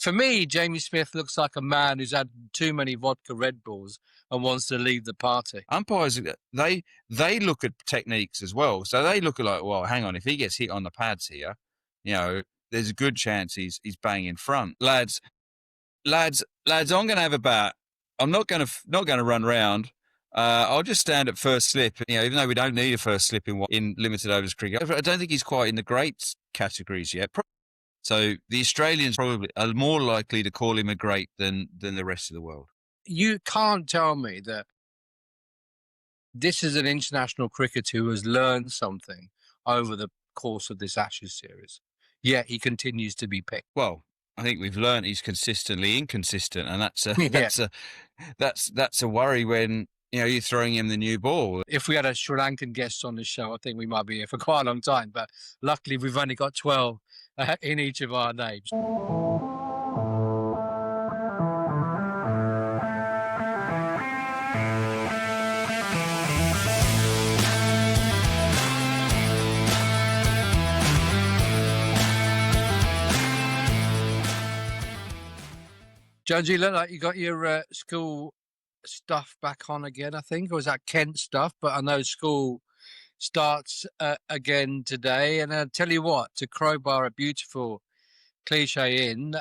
For me, Jamie Smith looks like a man who's had too many vodka Red Bulls and wants to leave the party. Umpires, they look at techniques as well. So they look at like, well, hang on, if he gets hit on the pads here, there's a good chance he's bang in front. Lads, I'm going to have a bat. I'm not going to run round. I'll just stand at first slip. Even though we don't need a first slip in limited overs cricket, I don't think he's quite in the greats categories yet. So the Australians probably are more likely to call him a great than the rest of the world. You can't tell me that this is an international cricketer who has learned something over the course of this Ashes series. Yet he continues to be picked. Well, I think we've learned he's consistently inconsistent, and that's a worry when you're throwing him the new ball. If we had a Sri Lankan guest on the show, I think we might be here for quite a long time. But luckily, we've only got 12 in each of our names. Jones, you look like you got your school stuff back on again, I think, or was that Kent stuff? But I know school starts again today. And I'll tell you what, to crowbar a beautiful cliche in,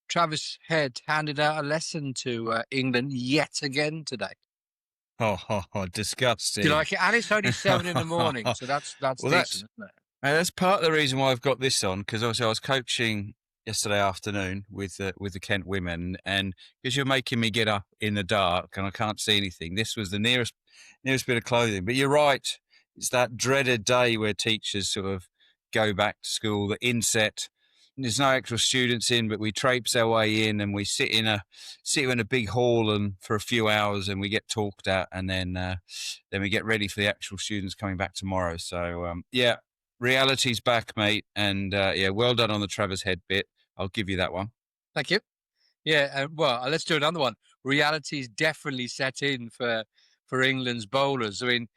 Travis Head handed out a lesson to England yet again today. Oh, disgusting. Do you like it? And it's only 7 in the morning, so that's decent, isn't it? That's part of the reason why I've got this on, because obviously I was coaching yesterday afternoon with the Kent women, and because you're making me get up in the dark and I can't see anything, this was the nearest bit of clothing. But you're right, it's that dreaded day where teachers sort of go back to school, the inset. There's no actual students in, but we traipse our way in and we sit in a big hall and for a few hours, and we get talked at, and then we get ready for the actual students coming back tomorrow. So reality's back, mate, and well done on the Travis Head bit. I'll give you that one. Thank you. Yeah, well, let's do another one. Reality's definitely set in for England's bowlers. I mean,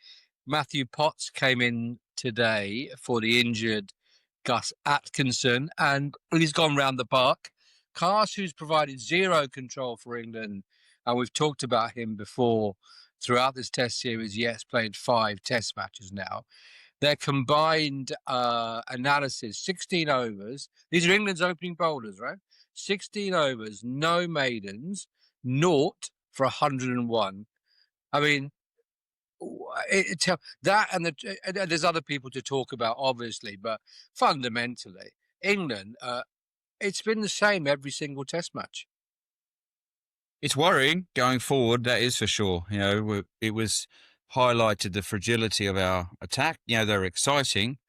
Matthew Potts came in today for the injured Gus Atkinson, and he's gone round the park. Carse, who's provided zero control for England, and we've talked about him before throughout this Test series. Yes, played 5 Test matches now. Their combined analysis, 16 overs. These are England's opening bowlers, right? 16 overs, no maidens, 0 for 101. I mean, that and there's other people to talk about, obviously, but fundamentally, England, it's been the same every single Test match. It's worrying going forward, that is for sure. It was highlighted the fragility of our attack. They're exciting,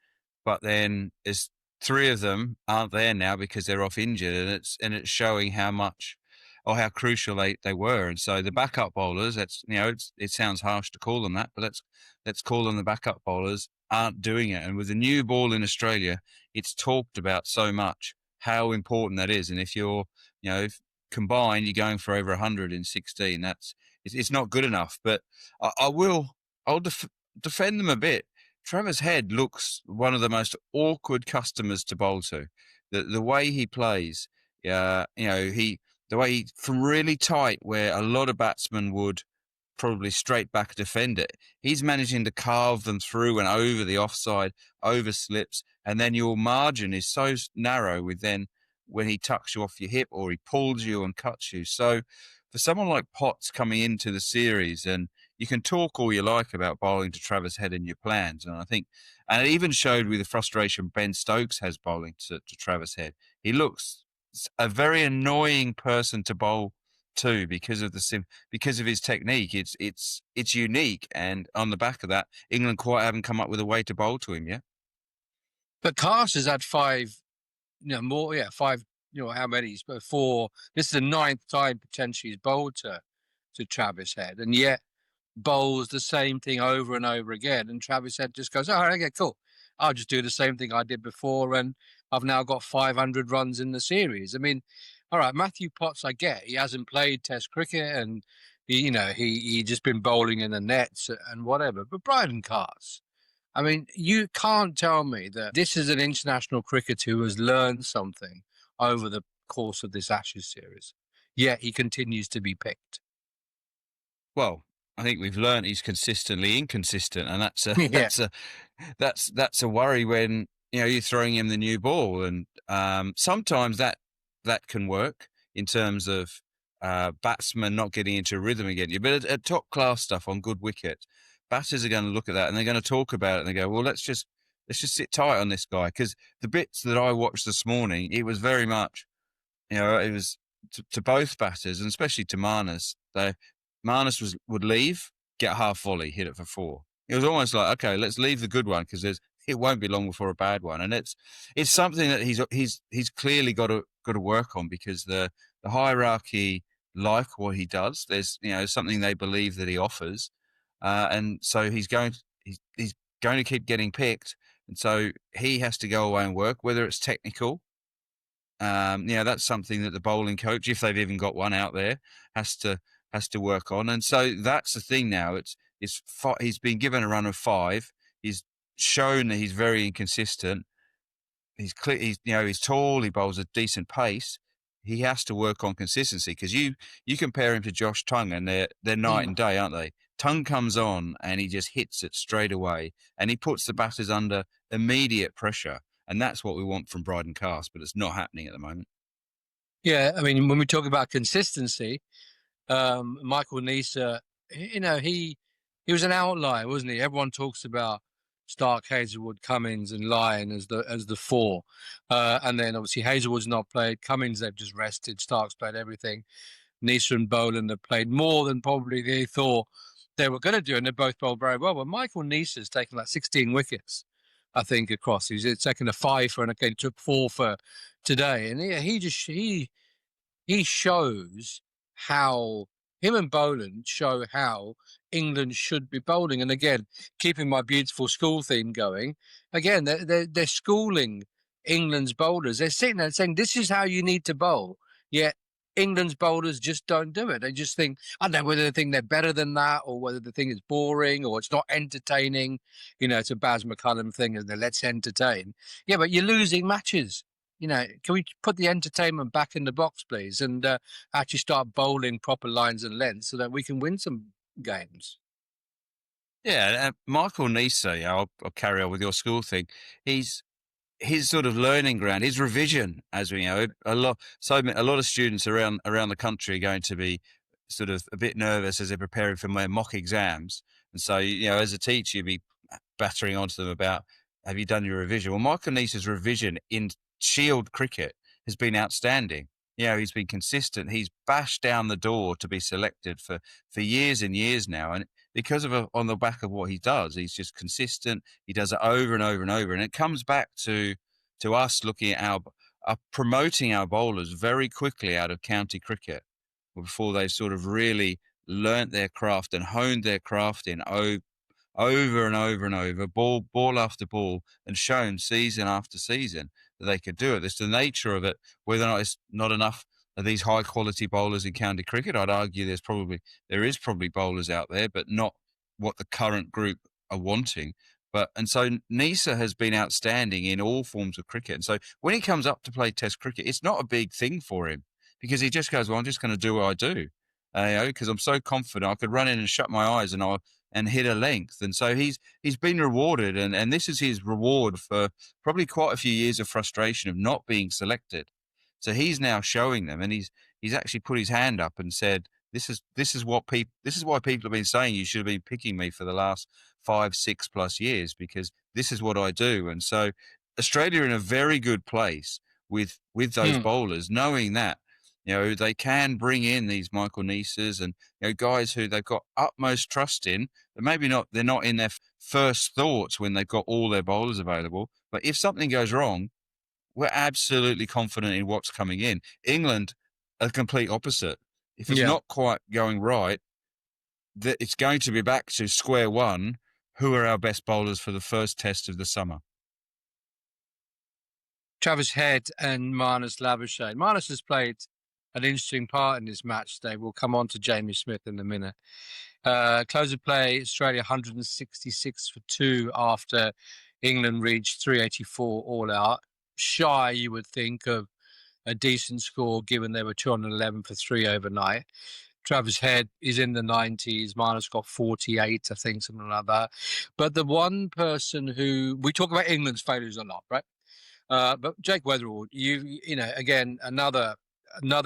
but then there's 3 of them aren't there now because they're off injured, and it's showing how much or how crucial they were. And so the backup bowlers, it sounds harsh to call them that, but let's call them the backup bowlers, aren't doing it. And with the new ball in Australia, it's talked about so much how important that is. And if you're, if combined, you're going for over 100 in 16. It's not good enough, but I'll defend them a bit. Travis Head looks one of the most awkward customers to bowl to. The way he plays, the way he, from really tight where a lot of batsmen would probably straight back defend it, he's managing to carve them through and over the offside, over slips, and then your margin is so narrow with then when he tucks you off your hip or he pulls you and cuts you. So for someone like Potts coming into the series, and you can talk all you like about bowling to Travis Head in your plans, and I think, and it even showed with the frustration Ben Stokes has bowling to Travis Head. He looks a very annoying person to bowl to because of his technique. It's unique, and on the back of that, England quite haven't come up with a way to bowl to him yet. But Carse has had 5, more, 5. How many? 4. This is the 9th time potentially he's bowled to Travis Head, and yet bowls the same thing over and over again. And Travis Head just goes, "Oh, okay, cool. I'll just do the same thing I did before, and I've now got 500 runs in the series." I mean, all right, Matthew Potts, I get he hasn't played Test cricket, and he just been bowling in the nets and whatever. But Brydon Carse, I mean, you can't tell me that this is an international cricketer who has learned something over the course of this Ashes series. Yet he continues to be picked. Well, I think we've learned he's consistently inconsistent, and that's a Yeah. that's a worry when you're throwing him the new ball, and sometimes that can work in terms of batsmen not getting into rhythm again. But at top class stuff on good wicket, batters are going to look at that and they're going to talk about it and they go, well, let's just sit tight on this guy, because the bits that I watched this morning, it was very much, it was to both batters and especially to Marnus. Marnus would leave, get a half volley, hit it for 4. It was almost like, okay, let's leave the good one because it won't be long before a bad one, and it's something that he's clearly got to work on, because the hierarchy like what he does. There's something they believe that he offers, and so he's going to keep getting picked, and so he has to go away and work, whether it's technical. That's something that the bowling coach, if they've even got one out there, has to work on. And so that's the thing now. He's been given a run of 5. He's shown that he's very inconsistent. He's tall. He bowls a decent pace. He has to work on consistency, because you compare him to Josh Tongue, and they're night and day, aren't they? Tongue comes on and he just hits it straight away, and he puts the batters under immediate pressure. And that's what we want from Bryden Cast, but it's not happening at the moment. Yeah, I mean, when we talk about consistency, Michael Neser, he was an outlier, wasn't he? Everyone talks about Starc, Hazelwood, Cummins, and Lyon as the 4, and then obviously Hazelwood's not played. Cummins, they've just rested. Starc's played everything. Neser and Boland have played more than probably they thought they were going to do, and they both bowled very well. But Michael Neser's taken like 16 wickets, I think, across. He's taken a 5 for, and again took 4 for today, and he shows how him and Boland show how England should be bowling. And again, keeping my beautiful school theme going, again, they're schooling England's bowlers. They're sitting there saying, this is how you need to bowl. Yet England's bowlers just don't do it. They just think, I don't know whether they think they're better than that, or whether they think it's boring or it's not entertaining. It's a Baz McCullum thing, and let's entertain. Yeah, but you're losing matches. Can we put the entertainment back in the box, please, and actually start bowling proper lines and lengths so that we can win some games? Yeah, Michael Neser, I'll carry on with your school thing. His sort of learning ground, his revision, as we know, a lot of students around the country are going to be sort of a bit nervous as they're preparing for their mock exams, and so as a teacher, you'd be battering onto them about, have you done your revision? Well, Michael Neser's revision in Shield cricket has been outstanding. He's been consistent. He's bashed down the door to be selected for years and years now, and because of on the back of what he does, he's just consistent. He does it over and over and over, and it comes back to us looking at our promoting our bowlers very quickly out of county cricket before they've sort of really learnt their craft and honed their craft in over and over and over, ball after ball, and shown season after season that they could do it. It's the nature of it. Whether or not it's not enough of these high quality bowlers in county cricket, I'd argue there is probably bowlers out there, but not what the current group are wanting. And so Neser has been outstanding in all forms of cricket. And so when he comes up to play Test cricket, it's not a big thing for him, because he just goes, well, I'm just going to do what I do, because I'm so confident I could run in and shut my eyes and hit a length. And so he's been rewarded, and this is his reward for probably quite a few years of frustration of not being selected. So he's now showing them, and he's actually put his hand up and said, this is why people have been saying you should have been picking me for the last 5-6+ years, because this is what I do. And so Australia are in a very good place with those bowlers, knowing that they can bring in these Michael Nesers and guys who they've got utmost trust in. But maybe they're not in their first thoughts when they've got all their bowlers available. But if something goes wrong, we're absolutely confident in what's coming in. England, a complete opposite. If it's not quite going right, it's going to be back to square one. Who are our best bowlers for the first test of the summer? Travis Head and Marnus Labuschagne. Marnus has played an interesting part in this match today. We'll come on to Jamie Smith in a minute. Close of play, Australia 166 for 2 after England reached 384 all out. Shy, you would think, of a decent score given they were 211 for 3 overnight. Travis Head is in the 90s. Marner's got 48, I think, something like that. But the one person who we talk about England's failures a lot, right? But Jake Weatherall, you know, again, another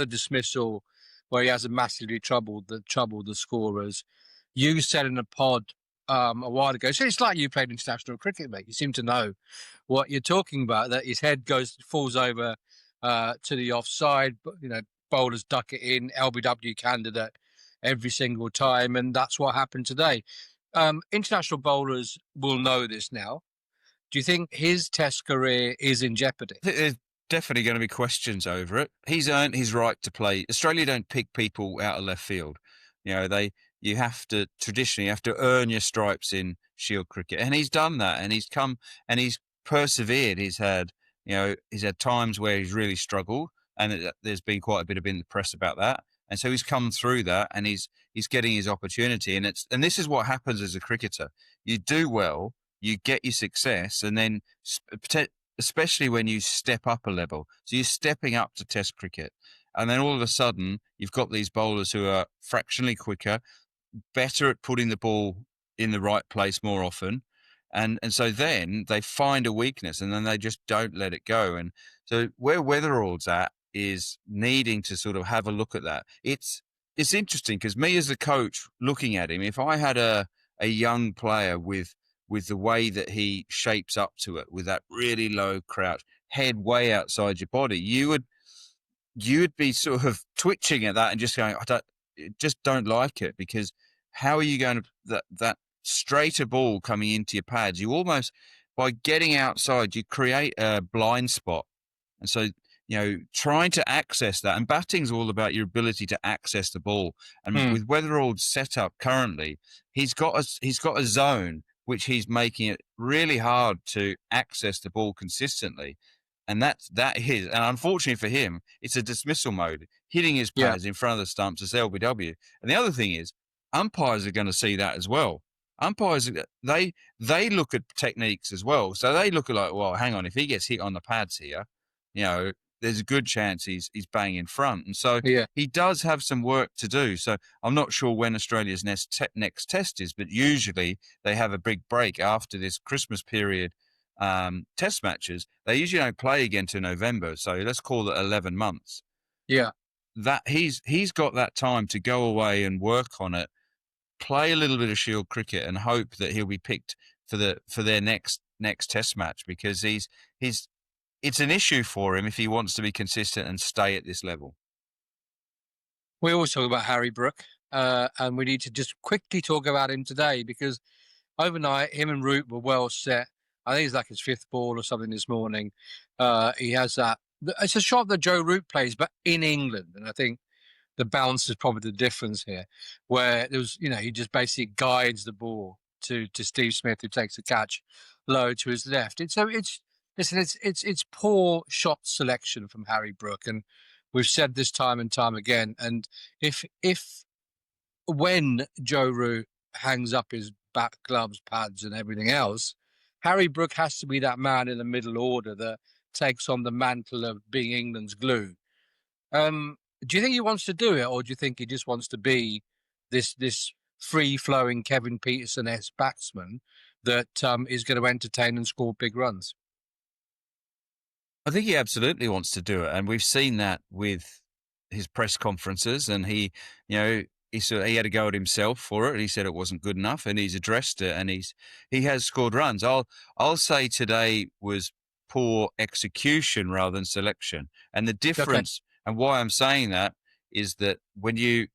dismissal where he hasn't massively troubled the scorers. You said in a pod a while ago, so it's like you played international cricket, mate. You seem to know what you're talking about. That his head falls over to the offside, but you know, bowlers duck it in, LBW candidate every single time, and that's what happened today. International bowlers will know this now. Do you think his Test career is in jeopardy? I think there's definitely going to be questions over it. He's earned his right to play. Australia don't pick people out of left field. You know, you have to traditionally earn your stripes in Shield cricket, and he's done that, and he's come and he's persevered. He's had times where he's really struggled, and there's been quite a bit in the press about that. And so he's come through that, and he's getting his opportunity. And this is what happens as a cricketer. You do well, you get your success, and then especially when you step up a level. So you're stepping up to Test cricket. And then all of a sudden, you've got these bowlers who are fractionally quicker, better at putting the ball in the right place more often. And so then they find a weakness, and then they just don't let it go. And so where Weatherall's at is needing to sort of have a look at that. It's interesting because me as a coach looking at him, if I had a young player with the way that he shapes up to it, with that really low crouch, head way outside your body, you would be sort of twitching at that and just going, just don't like it, because how are you going to that straighter ball coming into your pads? You almost, by getting outside, you create a blind spot, and so trying to access that, and batting's all about your ability to access the ball. And with Weatherall's setup currently, he's got a zone which he's making it really hard to access the ball consistently. And that is, and unfortunately for him, it's a dismissal mode, hitting his pads in front of the stumps as LBW. And the other thing is, umpires are going to see that as well. Umpires, they look at techniques as well. So they look at like, well, hang on, if he gets hit on the pads here, there's a good chance he's bang in front. And so he does have some work to do. So I'm not sure when Australia's next test is, but usually they have a big break after this Christmas period test matches. They usually don't play again till November. So let's call it 11 months. Yeah. That he's got that time to go away and work on it, play a little bit of Shield cricket, and hope that he'll be picked for their next test match, because it's an issue for him if he wants to be consistent and stay at this level. We always talk about Harry Brook, and we need to just quickly talk about him today, because overnight him and Root were well set. I think it's like his 5th ball or something this morning. He has that. It's a shot that Joe Root plays, but in England, and I think the bounce is probably the difference here, where there was, he just basically guides the ball to Steve Smith, who takes the catch low to his left. It's poor shot selection from Harry Brook, and we've said this time and time again. And when Joe Root hangs up his bat, gloves, pads, and everything else, Harry Brook has to be that man in the middle order that takes on the mantle of being England's glue. Do you think he wants to do it, or do you think he just wants to be this free-flowing Kevin Peterson-esque batsman that is going to entertain and score big runs? I think he absolutely wants to do it, and we've seen that with his press conferences. And he had a go at himself for it. He said it wasn't good enough, and he's addressed it, and he has scored runs. I'll say today was poor execution rather than selection, and the difference. Okay. And why I'm saying that is that when you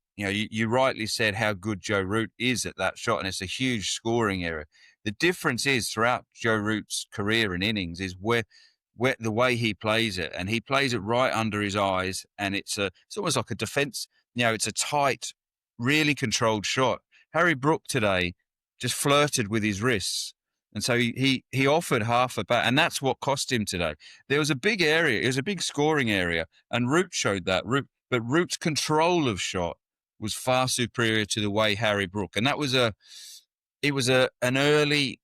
rightly said how good Joe Root is at that shot, and it's a huge scoring area. The difference is throughout Joe Root's career and innings is where the way he plays it, and he plays it right under his eyes, and it's almost like a defense. It's a tight, really controlled shot. Harry Brook today just flirted with his wrists. And so he offered half a bat, and that's what cost him today. There was a big area, it was a big scoring area, and Root showed that. But Root's control of shot was far superior to the way Harry Brook, and that was an early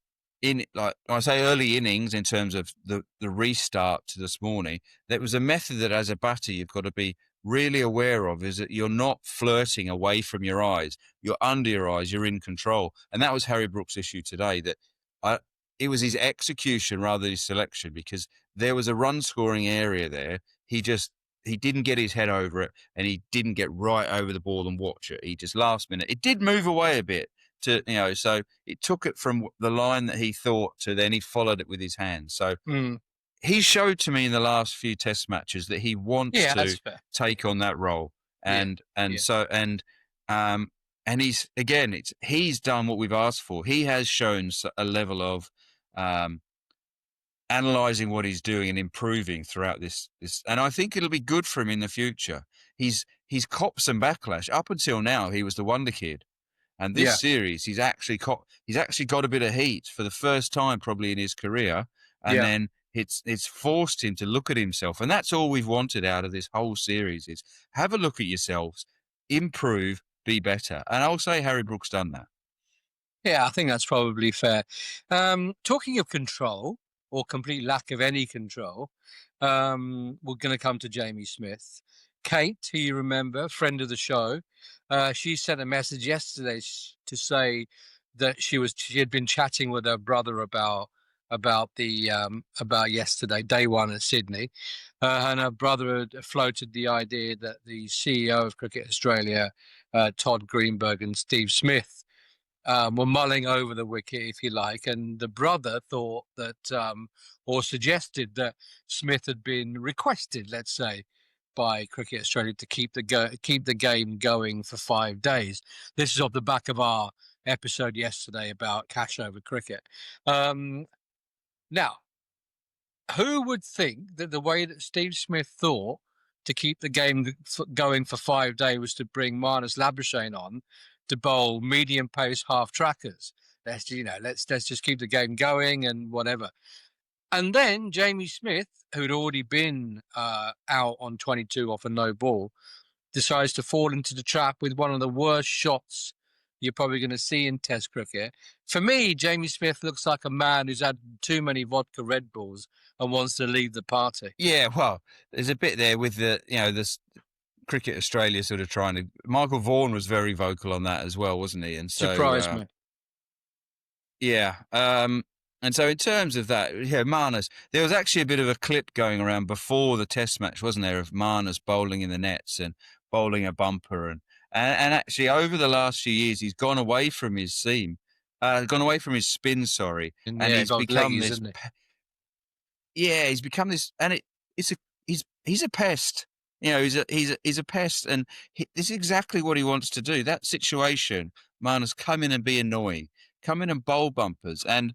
in, like I say, early innings in terms of the restart to this morning, that was a method that as a batter you've got to be really aware of, is that you're not flirting away from your eyes. You're under your eyes. You're in control. And that was Harry Brook's issue today, that it was his execution rather than his selection, because there was a run scoring area there. He didn't get his head over it, and he didn't get right over the ball and watch it. He just last minute, it did move away a bit so it took it from the line that he thought to then he followed it with his hands. So he showed to me in the last few test matches that he wants to take on that role. And he's done what we've asked for. He has shown a level of analysing what he's doing and improving throughout this, and I think it'll be good for him in the future. He's copped some backlash. Up until now, he was the wonder kid. And this series, he's actually got a bit of heat for the first time probably in his career, and then it's forced him to look at himself, and that's all we've wanted out of this whole series: is have a look at yourselves, improve, be better. And I'll say Harry Brook's done that. Yeah, I think that's probably fair. Talking of control, or complete lack of any control, we're going to come to Jamie Smith. Kate, who you remember, friend of the show, she sent a message yesterday to say that she had been chatting with her brother about yesterday, day one at Sydney, and her brother had floated the idea that the CEO of Cricket Australia, Todd Greenberg, and Steve Smith were mulling over the wicket, if you like, and the brother thought that, or suggested that Smith had been requested, let's say, by Cricket Australia to keep the game going for 5 days. This is off the back of our episode yesterday about cash over cricket. Now, who would think that the way that Steve Smith thought to keep the game going for 5 days was to bring Marnus Labuschagne on to bowl medium pace half trackers? Let's just keep the game going and whatever. And then Jamie Smith, who'd already been out on 22 off a no ball, decides to fall into the trap with one of the worst shots you're probably going to see in Test cricket. For me, Jamie Smith looks like a man who's had too many vodka Red Bulls and wants to leave the party. Yeah, well, there's a bit there with this Cricket Australia sort of trying to. Michael Vaughan was very vocal on that as well, wasn't he? And so surprised me. Yeah. And so in terms of that, Marnus, there was actually a bit of a clip going around before the Test match, wasn't there, of Marnus bowling in the nets and bowling a bumper, and actually over the last few years he's gone away from his seam, gone away from his spin, sorry, and he's become this. He's become this, and he's a pest. He's a pest, and this is exactly what he wants to do. That situation, Marnus, come in and be annoying, come in and bowl bumpers, and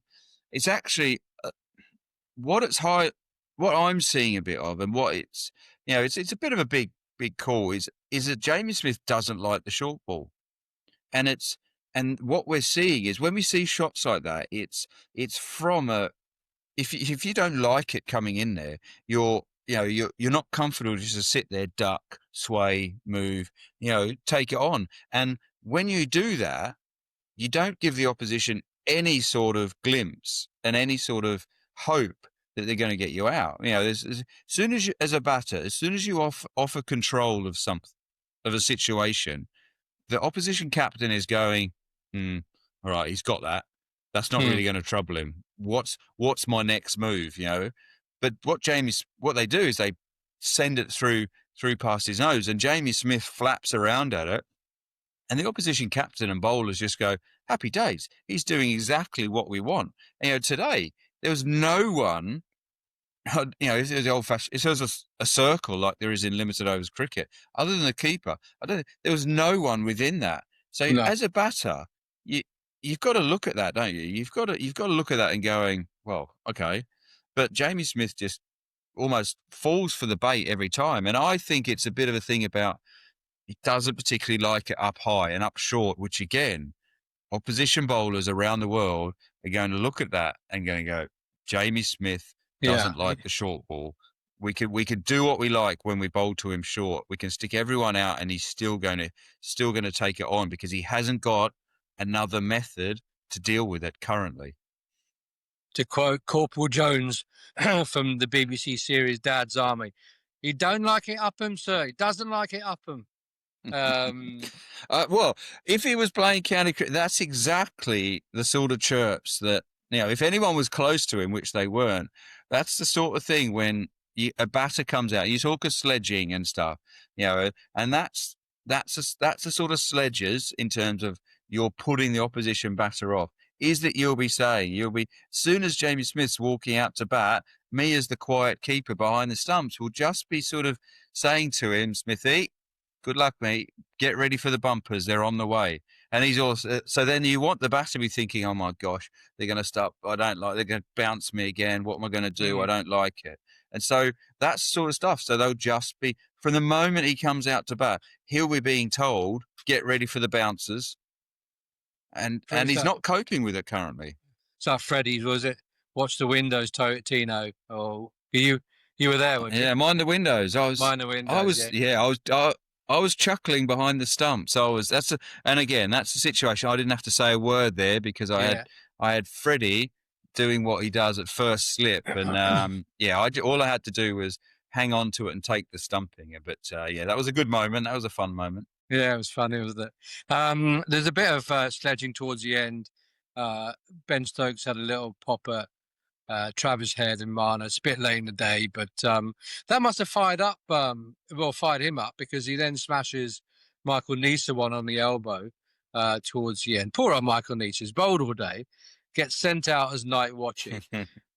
it's actually what I'm seeing a bit of, and what it's a bit of a big call is that Jamie Smith doesn't like the short ball, and what we're seeing is when we see shots like that, it's from a if you don't like it coming in there, you're not comfortable just to sit there, duck, sway, move, take it on, and when you do that, you don't give the opposition any sort of glimpse and any sort of hope that they're going to get you out. As soon as you, as a batter, as soon as you offer control of a situation, the opposition captain is going, all right, he's got that. That's not really going to trouble him. What's my next move? But what they do is they send it through past his nose, and Jamie Smith flaps around at it, and the opposition captain and bowlers just go, happy days. He's doing exactly what we want. And, today there was no one. If there's the old-fashioned, if there's a circle like there is in limited overs cricket, other than the keeper, there was no one within that. So as a batter, you've got to look at that, don't you? You've got to look at that and going, well, okay. But Jamie Smith just almost falls for the bait every time, and I think it's a bit of a thing about he doesn't particularly like it up high and up short, which again, opposition bowlers around the world are going to look at that and going to go, Jamie Smith doesn't like the short ball. We could do what we like when we bowl to him short. We can stick everyone out, and he's still going to take it on because he hasn't got another method to deal with it currently. to quote Corporal Jones from the BBC series Dad's Army. He don't like it up him, sir. He doesn't like it up him. Well, if he was playing county cricket, that's exactly the sort of chirps that, if anyone was close to him, which they weren't, that's the sort of thing when a batter comes out. You talk of sledging and stuff, and that's the sort of sledges in terms of you're putting the opposition batter off. Is that you'll be soon as Jamie Smith's walking out to bat, me as the quiet keeper behind the stumps will just be sort of saying to him, Smithy, good luck, mate. Get ready for the bumpers. They're on the way. And he's also, so then you want the batter to be thinking, oh my gosh, they're going to stop. They're going to bounce me again. What am I going to do? I don't like it. And so that's sort of stuff. So they'll just be, from the moment he comes out to bat, he'll be being told, get ready for the bouncers. And he's not coping with it currently. So Freddie's, was it? Watch the windows, Tino. Oh, you were there, weren't you? Yeah, mind the windows. Mind the windows. I was chuckling behind the stumps. And again, that's the situation. I didn't have to say a word there because I had Freddie doing what he does at first slip, and all I had to do was hang on to it and take the stumping. But that was a good moment. That was a fun moment. Yeah, it was funny, wasn't it? There's a bit of sledging towards the end. Ben Stokes had a little pop at Travis Head and Marner. It's a bit late in the day, but that must have fired him up because he then smashes Michael Neser one on the elbow towards the end. Poor old Michael Neser's bowled all day, gets sent out as night watching,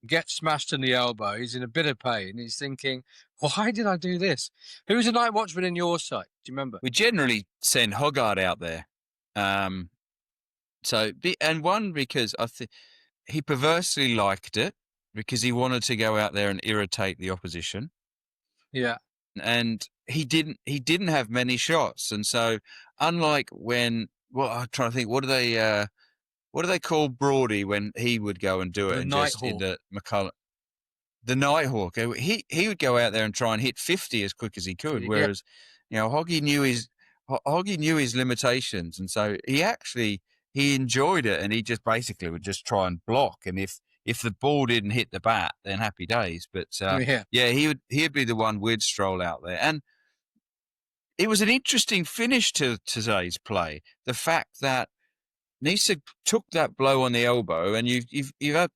gets smashed in the elbow. He's in a bit of pain. He's thinking, why did I do this? Who's a night watchman in your side? Do you remember? We generally send Hoggard out there. Because I think he perversely liked it because he wanted to go out there and irritate the opposition. Yeah. And he didn't have many shots. And so unlike I'm trying to think, what do they call Broady when he would go and do it? The Nighthawk. The Nighthawk. He would go out there and try and hit 50 as quick as he could. Whereas, Hoggy knew his limitations. And so he enjoyed it, and he just basically would just try and block. And if the ball didn't hit the bat, then happy days. But he'd be the one we'd stroll out there. And it was an interesting finish to today's play. The fact that Neser took that blow on the elbow, and you've got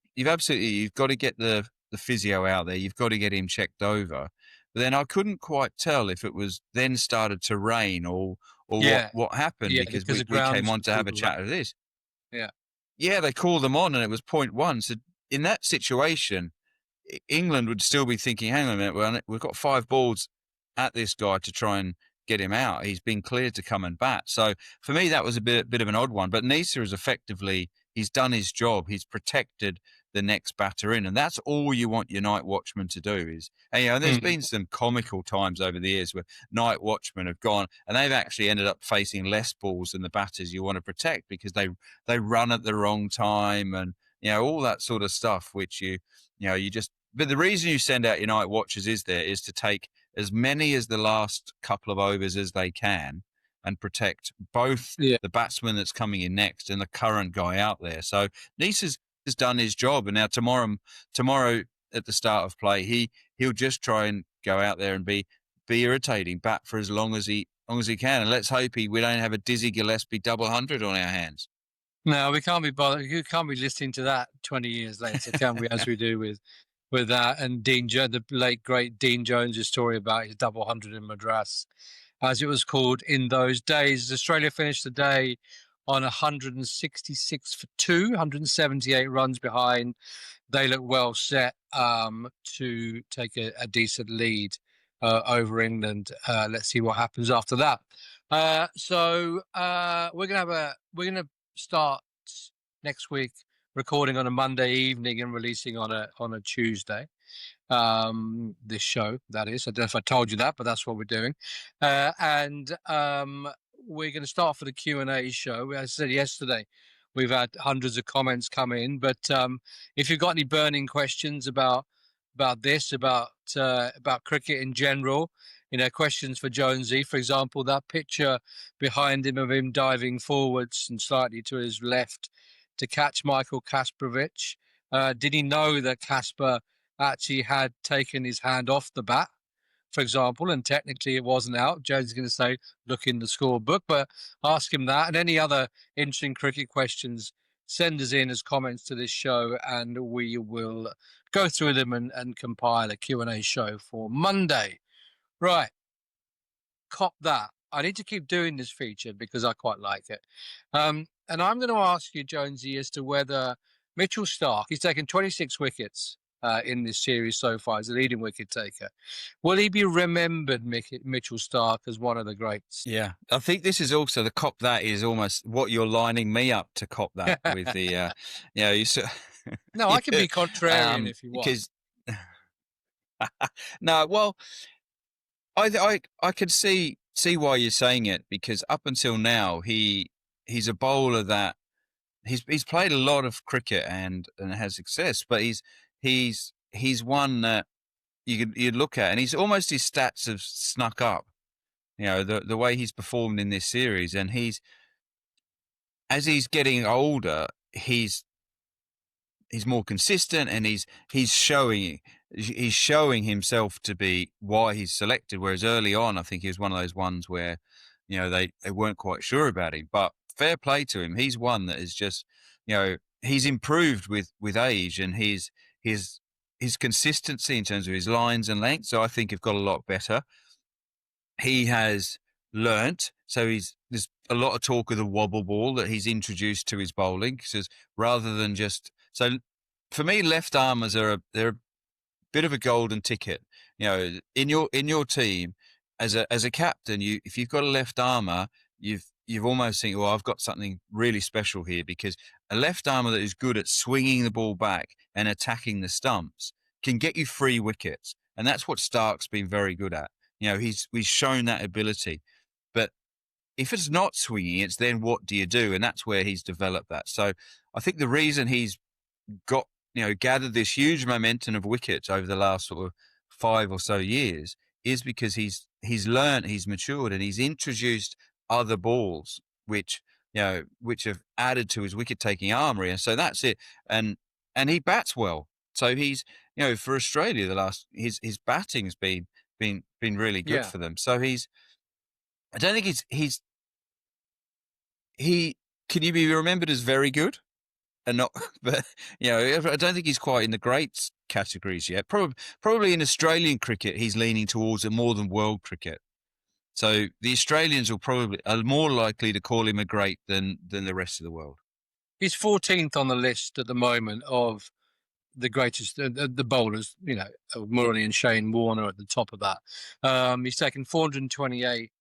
to get the physio out there. You've got to get him checked over. But then I couldn't quite tell if it was then started to rain or what happened because we came on to have a chat of this. Yeah. Yeah, they called them on and it was 0.1. So in that situation, England would still be thinking, hang on a minute, we've got 5 balls at this guy to try and get him out. He's been cleared to come and bat. So for me, that was a bit of an odd one. But Neser is effectively, he's done his job. He's protected the next batter in. And that's all you want your night watchman to do is, and there's been some comical times over the years where night watchmen have gone and they've actually ended up facing less balls than the batters you want to protect because they run at the wrong time and, all that sort of stuff, which but the reason you send out your night watchers is to take as many as the last couple of overs as they can and protect both the batsman that's coming in next and the current guy out there. So Neser's has done his job, and now tomorrow at the start of play, he'll just try and go out there and be irritating, bat for as long as he can, and let's hope we don't have a Dizzy Gillespie double 100 on our hands. No, we can't be bothered. You can't be listening to that 20 years later, can we? As we do with that and the late great Dean Jones' story about his double 100 in Madras, as it was called in those days. Australia finished the day on 166 for 2, 178 runs behind. They look well set to take a decent lead over England. Let's see what happens after that. So we're gonna start next week recording on a Monday evening and releasing on a Tuesday. This show, that is. I don't know if I told you that, but that's what we're doing. We're going to start for the Q&A show. As I said yesterday, we've had hundreds of comments come in, but if you've got any burning questions about this, about cricket in general, questions for Jonesy, for example, that picture behind him of him diving forwards and slightly to his left to catch Michael Kasparovich, Did he know that Casper actually had taken his hand off the bat, for example, and technically it wasn't out? Jones is going to say, look in the scorebook, but ask him that. And any other interesting cricket questions, send us in as comments to this show, and we will go through them and compile a Q&A show for Monday. Right. Cop that. I need to keep doing this feature because I quite like it. And I'm going to ask you, Jonesy, as to whether Mitchell Starc, he's taken 26 wickets in this series so far as a leading wicket taker. Will he be remembered, Mitchell Starc, as one of the greats? Yeah, I think this is also the cop that is almost what you're lining me up to cop that with the, you No, I can be contrarian if you want. Because no, well, I can see why you're saying it, because up until now he's a bowler that he's played a lot of cricket and has success, but he's one that you'd look at, and he's almost, his stats have snuck up. You know, the way he's performed in this series, and as he's getting older, he's more consistent, and he's showing himself to be why he's selected. Whereas early on, I think he was one of those ones where, you know, they weren't quite sure about him. But fair play to him. He's one that is just, you know, he's improved with age, and his consistency in terms of his lines and length, so I think have got a lot better. He has learnt, so there's a lot of talk of the wobble ball that he's introduced to his bowling. Because rather than just, so for me, left armers they're a bit of a golden ticket. You know, in your team as a captain, if you've got a left armer, you've almost think, well, I've got something really special here, because a left armer that is good at swinging the ball back and attacking the stumps can get you free wickets, and that's what Stark's been very good at. You know, he's shown that ability. But if it's not swinging, it's then what do you do? And that's where he's developed that. So I think the reason he's got, you know, gathered this huge momentum of wickets over the last sort of 5 or so years is because he's learned, he's matured, and he's introduced other balls which have added to his wicket taking armory. And so that's it. And he bats well. So he's, you know, for Australia, his batting's been really good for them. So I don't think he can you be remembered as very good and not, but, you know, I don't think he's quite in the greats categories yet. Probably in Australian cricket, he's leaning towards it more than world cricket. So the Australians are more likely to call him a great than the rest of the world. He's 14th on the list at the moment of the greatest, the bowlers, you know, Murray and Shane Warner at the top of that. He's taken 428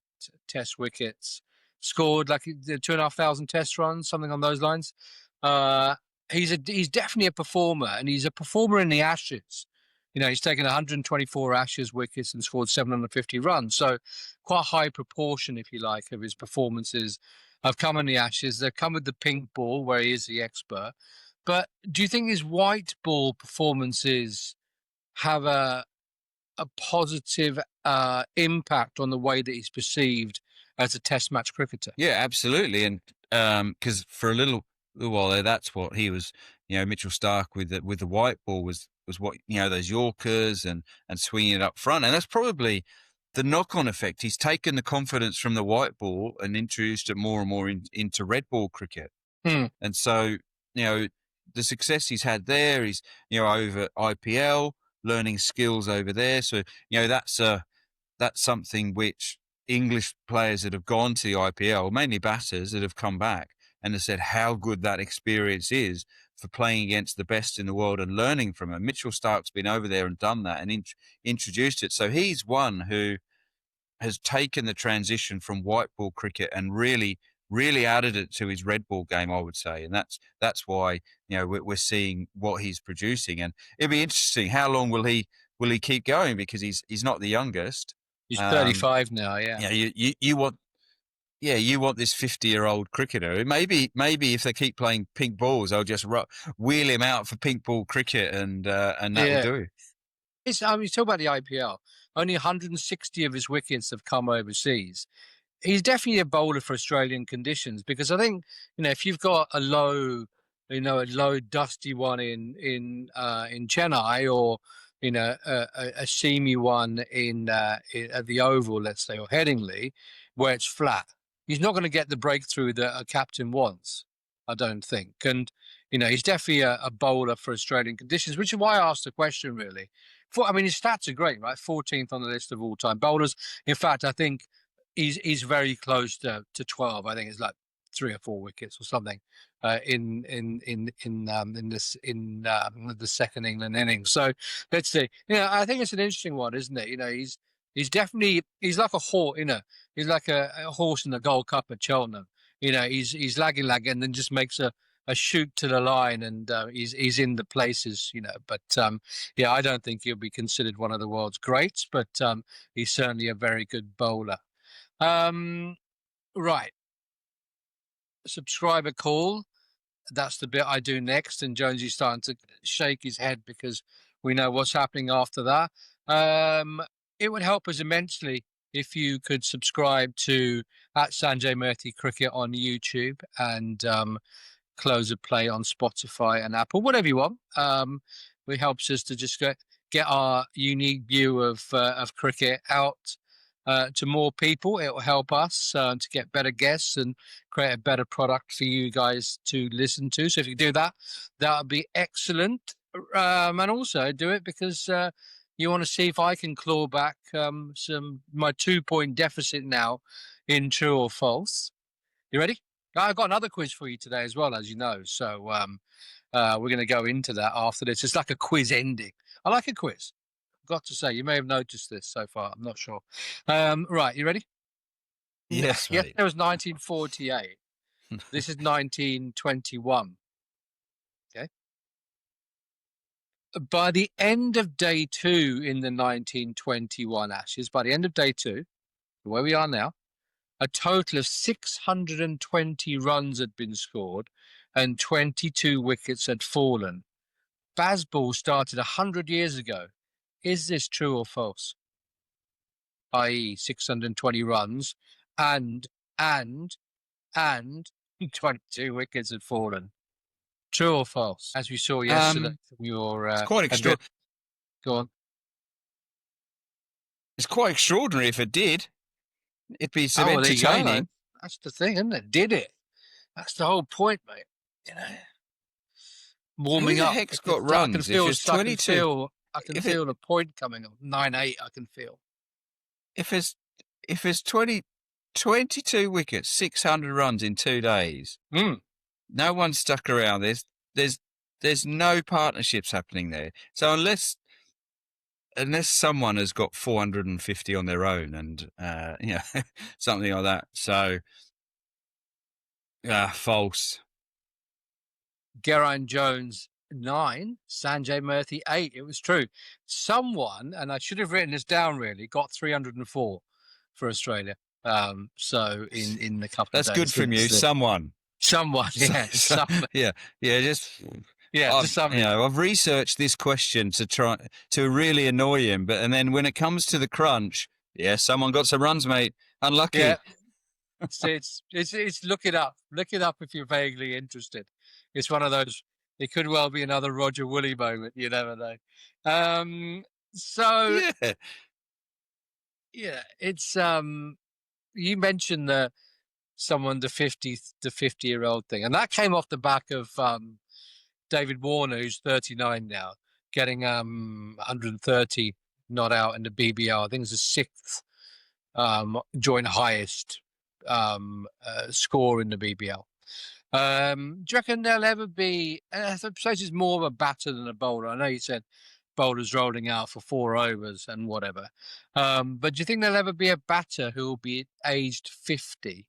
test wickets, scored like 2,500 test runs, something on those lines. He's definitely a performer, and he's a performer in the Ashes. You know, he's taken 124 Ashes wickets and scored 750 runs. So quite a high proportion, if you like, of his performances have come in the Ashes. They've come with the pink ball, where he is the expert. But do you think his white ball performances have a positive impact on the way that he's perceived as a Test match cricketer? Yeah, absolutely. And because for a little while there, that's what he was. You know, Mitchell Starc with the white ball was what, you know, those Yorkers and swinging it up front, and that's probably the knock-on effect. He's taken the confidence from the white ball and introduced it more and more into red ball cricket. And so, you know, the success he's had there is, you know, over IPL, learning skills over there. So, you know, that's something which English players that have gone to the IPL, mainly batters that have come back and have said how good that experience is for playing against the best in the world and learning from it. Mitchell Starc's been over there and done that and introduced it. So he's one who has taken the transition from white ball cricket and really added it to his red ball game, I would say. And that's why, you know, we're seeing what he's producing. And it'll be interesting, how long will he keep going, because he's not the youngest. He's 35 now, yeah. Yeah, you want this 50-year-old cricketer. Maybe if they keep playing pink balls, they'll just wheel him out for pink ball cricket, and that will do. You talk about the IPL. Only 160 of his wickets have come overseas. He's definitely a bowler for Australian conditions, because I think, you know, if you've got a low a low dusty one in Chennai, or a seamy one at the Oval, let's say, or Headingley, where it's flat. He's not going to get the breakthrough that a captain wants, I don't think. And he's definitely a bowler for Australian conditions, which is why I asked the question. Really, his stats are great, right? 14th on the list of all-time bowlers. In fact, I think he's very close to 12. I think it's like 3 or 4 wickets or something in the second England innings. So let's see. I think it's an interesting one, isn't it? He's like a horse. He's like a horse in the Gold Cup at Cheltenham. He's lagging, and then just makes a shoot to the line, and he's in the places. But I don't think he'll be considered one of the world's greats, but he's certainly a very good bowler. Right. Subscriber call. That's the bit I do next. And Jonesy's starting to shake his head because we know what's happening after that. It would help us immensely if you could subscribe to @Sanjay Murthy Cricket on YouTube and Close of Play on Spotify and Apple, whatever you want. It helps us to just get our unique view of cricket out to more people. It will help us to get better guests and create a better product for you guys to listen to. So if you do that, that would be excellent. And also do it because you want to see if I can claw back my 2-point deficit now in true or false. You ready? I've got another quiz for you today as well, as you know. So we're going to go into that after this. It's like a quiz ending. I like a quiz. Got to say, you may have noticed this so far. I'm not sure. Right, you ready? Yes, yes. mate. It was 1948. This is 1921. Okay. By the end of day 2 in the 1921 Ashes, by the end of day 2, where we are now, a total of 620 runs had been scored and 22 wickets had fallen. Bazball started 100 years ago. Is this true or false? I.e., 620 runs and 22 wickets had fallen. True or false? As we saw yesterday from your it's quite extraordinary. Go on. It's quite extraordinary if it did. It'd be some well, entertaining. That's the thing, isn't it? Did it? That's the whole point, mate. Warming Who the up. heck's got runs? If it's 22, I can feel a point coming up. 9-8, I can feel. If it's 22 wickets, 600 runs in 2 days, no one stuck around. There's no partnerships happening there. So unless someone has got 450 on their own and something like that. So false. Geraint Jones 9, Sanjay Murthy 8. It was true. Someone, and I should have written this down really, got 304 for Australia. So in the couple That's of days. good from you. Someone, yeah. Just something. I've researched this question to try to really annoy him, and then when it comes to the crunch, someone got some runs, mate. Unlucky. Yeah. It's look it up. Look it up if you're vaguely interested. It's one of those. It could well be another Roger Woolley moment. You never know. It's you mentioned the 50-year-old thing, and that came off the back of David Warner, who's 39 now, getting 130 not out in the BBL. I think it's the 6th joint highest score in the BBL. Do you reckon there'll ever be? I suppose it's more of a batter than a bowler. I know you said bowlers rolling out for 4 overs and whatever, but do you think there'll ever be a batter who will be aged 50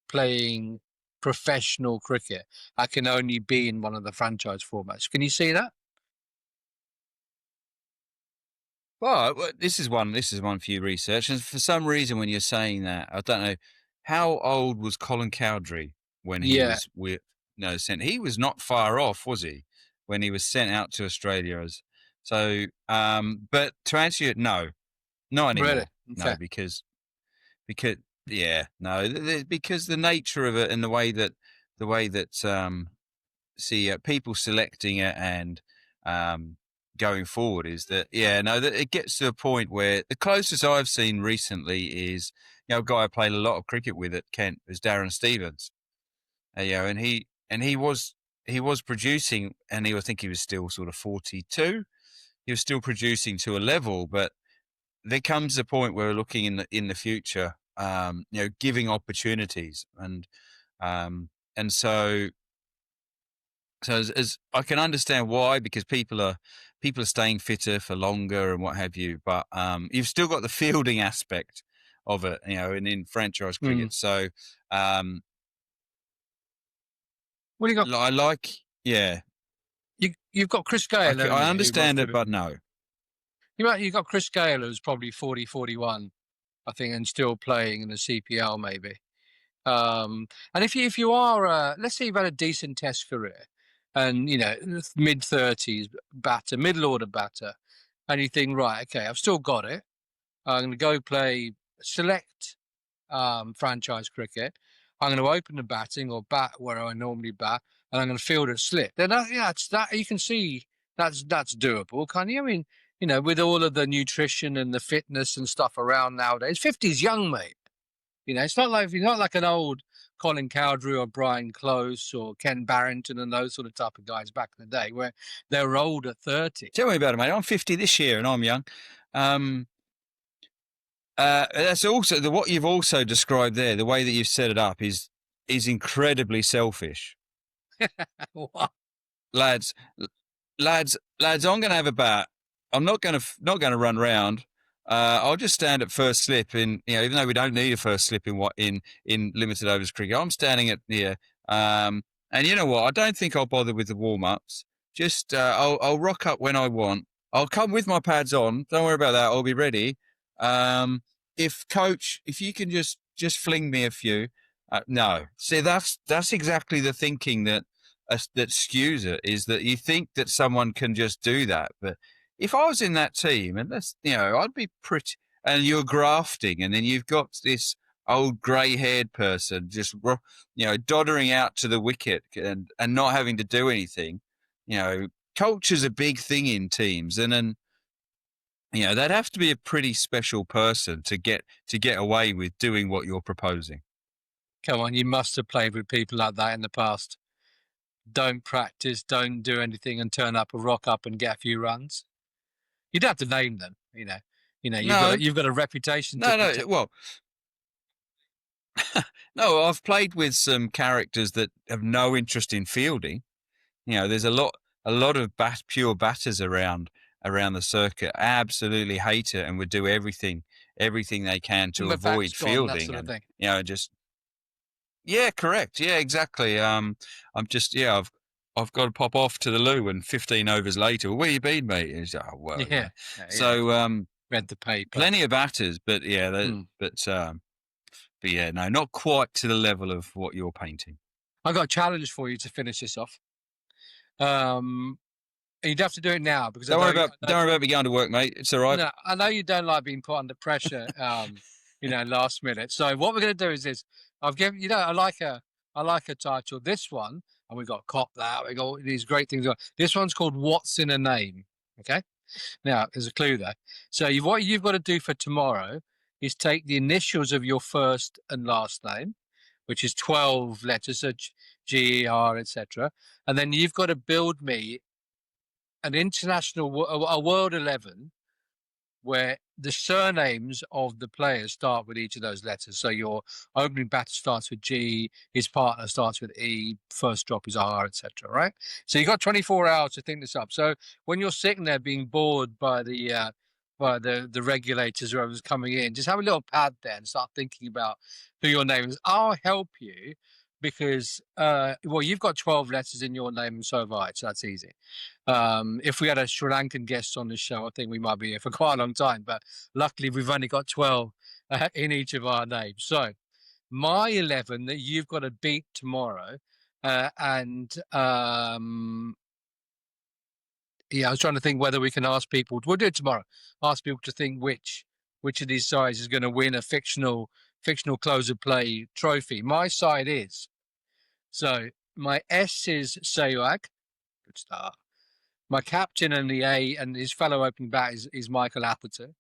playing professional cricket? I can only be in one of the franchise formats. Can you see that? Well, this is one for you research, and for some reason, when you're saying that, I don't know how old was Colin Cowdrey when he was sent. He was not far off, was he, when he was sent out to Australia? But to answer you, no, not anymore. Really? Okay. No, because because the nature of it and the way that people selecting it and going forward is that that it gets to a point where the closest I've seen recently is a guy I played a lot of cricket with at Kent is Darren Stevens, and he was producing, and I think he was still sort of 42. He was still producing to a level, but there comes a point where we're looking in the future, giving opportunities, and so as I can understand why, because people are staying fitter for longer and what have you, but you've still got the fielding aspect of it, and in franchise cricket. So well, you got I like, you've got Chris Gale. I understand it, but no. You've got Chris Gale, who's probably 40, 41, I think, and still playing in the CPL maybe. And if you are, let's say you've had a decent Test career, and mid-30s batter, middle order batter, and you think, right, okay, I've still got it. I'm going to go play select franchise cricket. I'm going to open the batting or bat where I normally bat, and I'm going to field at slip. Then it's that you can see that's doable, can't you? I mean, with all of the nutrition and the fitness and stuff around nowadays, 50's young, mate. It's not like an old Colin Cowdrey or Brian Close or Ken Barrington and those sort of type of guys back in the day where they were old at 30. Tell me about it, mate. I'm 50 this year and I'm young. That's also what you've also described there. The way that you've set it up is incredibly selfish. What? Lads, I'm going to have a bat. I'm not going to run round. I'll just stand at first slip in, even though we don't need a first slip in limited overs cricket, I'm standing at here. And you know what? I don't think I'll bother with the warm ups. Just, I'll rock up when I want. I'll come with my pads on. Don't worry about that. I'll be ready. If you can just fling me a few, no. See, that's exactly the thinking that skews it, is that you think that someone can just do that, but if I was in that team, and that's, I'd be pretty, and you're grafting, and then you've got this old grey-haired person just, doddering out to the wicket and not having to do anything. Culture's a big thing in teams, and then, they'd have to be a pretty special person to get away with doing what you're proposing. Come on, you must have played with people like that in the past. Don't practice, don't do anything, and turn up or rock up and get a few runs. You'd have to name them, you've got a reputation. Well, no, I've played with some characters that have no interest in fielding. There's a lot of pure batters around the circuit. Absolutely hate it and would do everything they can to avoid fielding. That sort of thing. Yeah, correct. Yeah, exactly. I'm just, I've got to pop off to the loo, and 15 overs later, where you been, mate? It's, oh, well, yeah. So, read the paper. Plenty of batters, but but yeah, no, not quite to the level of what you're painting. I've got a challenge for you to finish this off. You'd have to do it now, because don't worry about me going to work, mate. It's all right. No, I know you don't like being put under pressure. Last minute. So what we're going to do is this. I've given, I like a title. This one, and we got Cop that. We got these great things. This one's called What's in a Name. Okay. Now there's a clue there. So what you've got to do for tomorrow is take the initials of your first and last name, which is 12 letters, so GER, etc. And then you've got to build me an international, a World 11, where the surnames of the players start with each of those letters. So your opening batter starts with G, his partner starts with E, first drop is R, etc. Right? So you've got 24 hours to think this up. So when you're sitting there being bored by the regulators, whoever's coming in, just have a little pad there and start thinking about who your name is. I'll help you, because you've got 12 letters in your name, and so have I, so that's easy. If we had a Sri Lankan guest on the show, I think we might be here for quite a long time, but luckily we've only got 12 in each of our names. So my 11 that you've got to beat tomorrow, I was trying to think whether we can ask people. We'll do it tomorrow. Ask people to think which of these sides is going to win a fictional close of play trophy. My side is. So My S is Sehwag. Good start. My captain and the A and his fellow opening bat is Michael Atherton.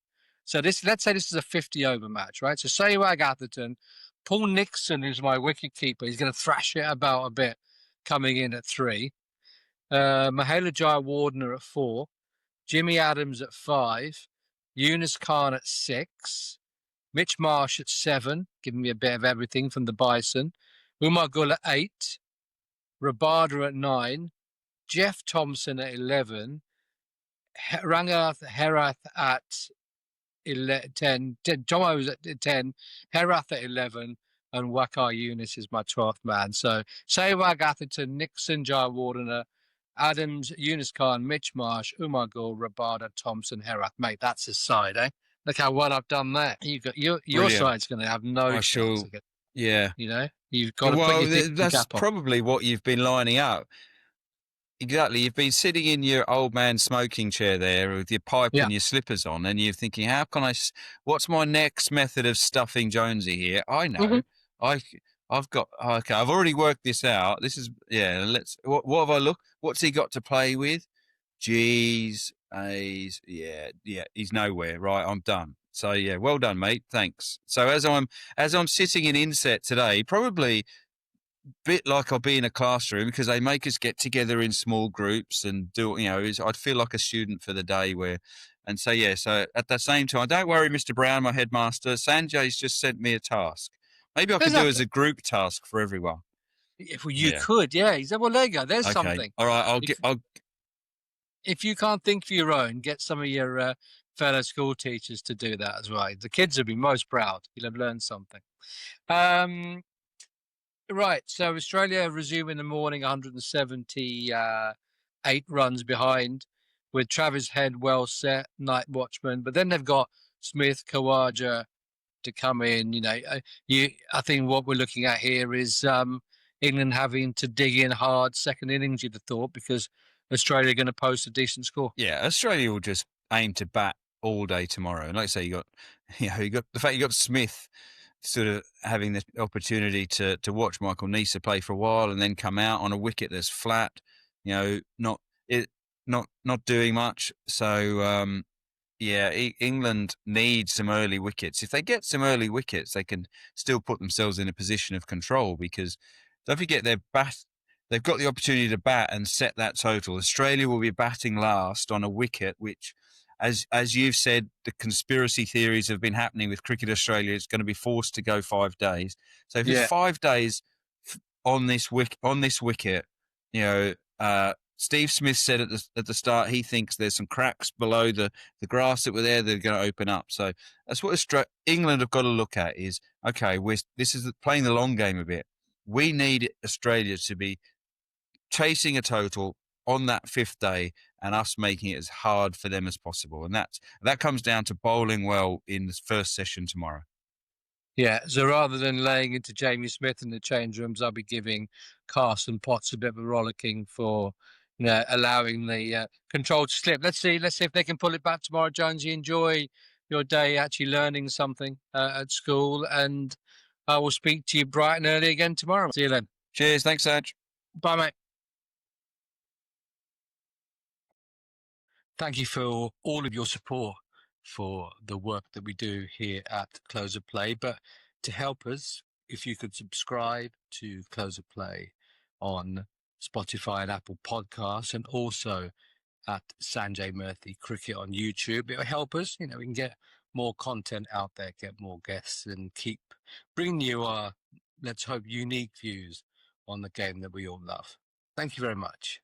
So let's say this is a 50-over match, right? So Sehwag, Atherton, Paul Nixon is my wicketkeeper. He's going to thrash it about a bit, coming in at 3. Mahela Jayawardene at 4. Jimmy Adams at 5. Yunus Khan at 6. Mitch Marsh at 7, giving me a bit of everything from the Bison. Umar Gul at 8. Rabada at 9. Jeff Thompson at 11. Rangath Herath at 10. Tomo's at 10. Herath at 11. And Wakar Yunus is my 12th man. So Sehwag, Atherton, Nixon, Jayawardene, Adams, Yunus Khan, Mitch Marsh, Umar Gul, Rabada, Thompson, Herath. Mate, that's his side, eh? Look how well I've done there. You got your side's going to have no chance of it. Yeah. You know, you've got to put your thinking that's cap on. probably what you've been lining up. Exactly. You've been sitting in your old man smoking chair there with your pipe and your slippers on, and you're thinking, how can what's my next method of stuffing Jonesy here? I know. I've got, okay, I've already worked this out. This is, what have I looked? What's he got to play with? G's, A's, he's nowhere. Right, I'm done. So yeah, well done, mate. Thanks. So as I'm sitting in inset today, probably bit like I'll be in a classroom because they make us get together in small groups and do, I'd feel like a student for the day so at the same time, don't worry, Mr. Brown, my headmaster, Sanjay's just sent me a task. Maybe I could do as a group task for everyone. If you could, yeah. He said, well, there you go. There's something. All right, if you can't think for your own, get some of your fellow school teachers to do that as well. The kids will be most proud. You'll have learned something. Right, so Australia resume in the morning, 178 runs behind, with Travis Head well set, Nightwatchmen. But then they've got Smith, Khawaja to come in. I think what we're looking at here is England having to dig in hard second innings, you'd have thought, because Australia are going to post a decent score. Yeah, Australia will just aim to bat all day tomorrow. And like I say, you got the fact you got Smith sort of having the opportunity to watch Michael Neser play for a while and then come out on a wicket that's flat, not doing much. So England needs some early wickets. If they get some early wickets, they can still put themselves in a position of control, because don't forget they've got the opportunity to bat and set that total. Australia will be batting last on a wicket, which, as you've said, the conspiracy theories have been happening with Cricket Australia. It's going to be forced to go 5 days. So if it's 5 days on this wicket, Steve Smith said at the start he thinks there's some cracks below the grass that were there that are going to open up. So that's what England have got to look at is, okay, this is playing the long game a bit. We need Australia to be chasing a total on that 5th day and us making it as hard for them as possible. And that comes down to bowling well in the first session tomorrow. Yeah, so rather than laying into Jamie Smith in the change rooms, I'll be giving Carson Potts a bit of a rollicking for allowing the control to slip. Let's see if they can pull it back tomorrow, Jonesy. Enjoy your day actually learning something at school, and I will speak to you bright and early again tomorrow. See you then. Cheers. Thanks, Sanj. Bye, mate. Thank you for all of your support for the work that we do here at Close of Play. But to help us, if you could subscribe to Close of Play on Spotify and Apple Podcasts, and also at Sanjay Murthy Cricket on YouTube, it'll help us. We can get more content out there, get more guests, and keep bringing you our, let's hope, unique views on the game that we all love. Thank you very much.